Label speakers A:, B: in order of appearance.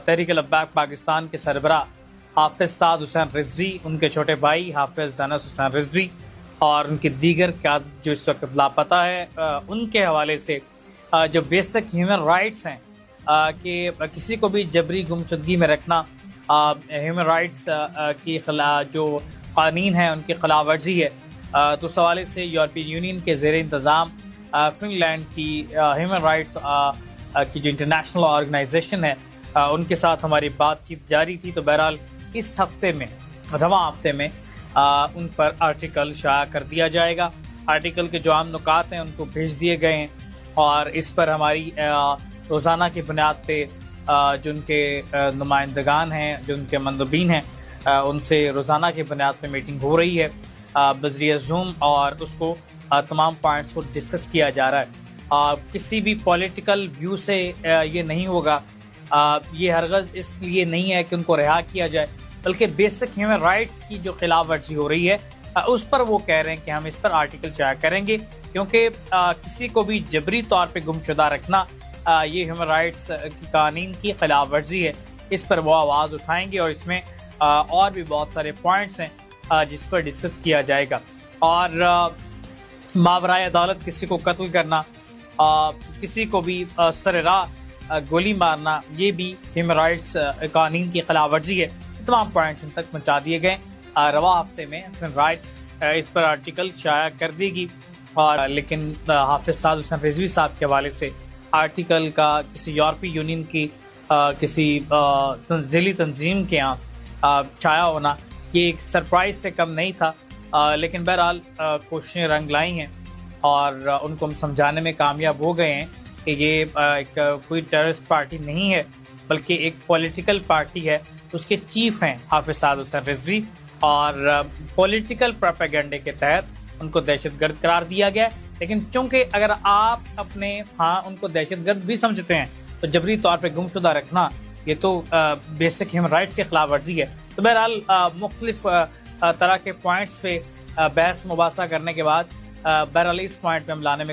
A: تحریک لبیک پاکستان کے سربراہ حافظ سعد حسین رضوی، ان کے چھوٹے بھائی حافظ انس حسین رضوی اور ان کی دیگر قیادت جو اس وقت لاپتہ ہے، ان کے حوالے سے جو بیسک ہیومن رائٹس ہیں کہ کسی کو بھی جبری گمشدگی میں رکھنا ہیومن رائٹس کی جو قوانین ہیں ان کی خلاف ورزی ہے، تو اس حوالے سے یورپی یونین کے زیر انتظام فن لینڈ کی ہیومن رائٹس کی جو انٹرنیشنل آرگنائزیشن ہے ان کے ساتھ ہماری بات چیت جاری تھی۔ تو بہرحال اس ہفتے میں، رواں ہفتے میں ان پر آرٹیکل شائع کر دیا جائے گا۔ آرٹیکل کے جو عام نکات ہیں ان کو بھیج دیے گئے ہیں اور اس پر ہماری روزانہ کی بنیاد پہ جو ان کے نمائندگان ہیں، جو ان کے مندوبین ہیں، ان سے روزانہ کی بنیاد پہ میٹنگ ہو رہی ہے بذریعہ زوم، اور اس کو تمام پوائنٹس کو ڈسکس کیا جا رہا ہے۔ کسی بھی پولیٹیکل ویو سے یہ نہیں ہوگا، یہ ہرگز اس لیے نہیں ہے کہ ان کو رہا کیا جائے، بلکہ بیسک ہیومن رائٹس کی جو خلاف ورزی ہو رہی ہے اس پر وہ کہہ رہے ہیں کہ ہم اس پر آرٹیکل شائع کریں گے، کیونکہ کسی کو بھی جبری طور پہ گمشدہ رکھنا یہ ہیومن رائٹس کی قوانین کی خلاف ورزی ہے۔ اس پر وہ آواز اٹھائیں گے اور اس میں اور بھی بہت سارے پوائنٹس ہیں جس پر ڈسکس کیا جائے گا۔ اور ماورائے عدالت کسی کو قتل کرنا، کسی کو بھی سر راہ گولی مارنا، یہ بھی ہیومن رائٹس قوانین کی خلاف ورزی ہے۔ تمام پوائنٹس ان تک پہنچا دیے گئے۔ رواں ہفتے میں رائٹ اس پر آرٹیکل شائع کر دے گی، اور لیکن حافظ سعد حسین رضوی صاحب کے حوالے سے آرٹیکل کا کسی یورپی یونین کی کسی ذیلی تنظیم کے یہاں شائع ہونا یہ ایک سرپرائز سے کم نہیں تھا، لیکن بہرحال کوششیں رنگ لائی ہیں اور ان کو ہم سمجھانے میں کامیاب ہو گئے ہیں کہ یہ ایک کوئی ٹیررسٹ پارٹی نہیں ہے، بلکہ ایک پولیٹیکل پارٹی ہے۔ اس کے چیف ہیں حافظ سعد حسین رضوی، اور پولیٹیکل پروپیگنڈے کے تحت ان کو دہشت گرد قرار دیا گیا ہے۔ لیکن چونکہ اگر آپ اپنے ان کو دہشت گرد بھی سمجھتے ہیں تو جبری طور پہ گمشدہ رکھنا یہ تو بیسک ہیومن رائٹس کی خلاف ورزی ہے۔ تو بہرحال مختلف طرح کے پوائنٹس پہ بحث مباحثہ کرنے کے بعد بہرحال اس پوائنٹ پہ ہم لانے میں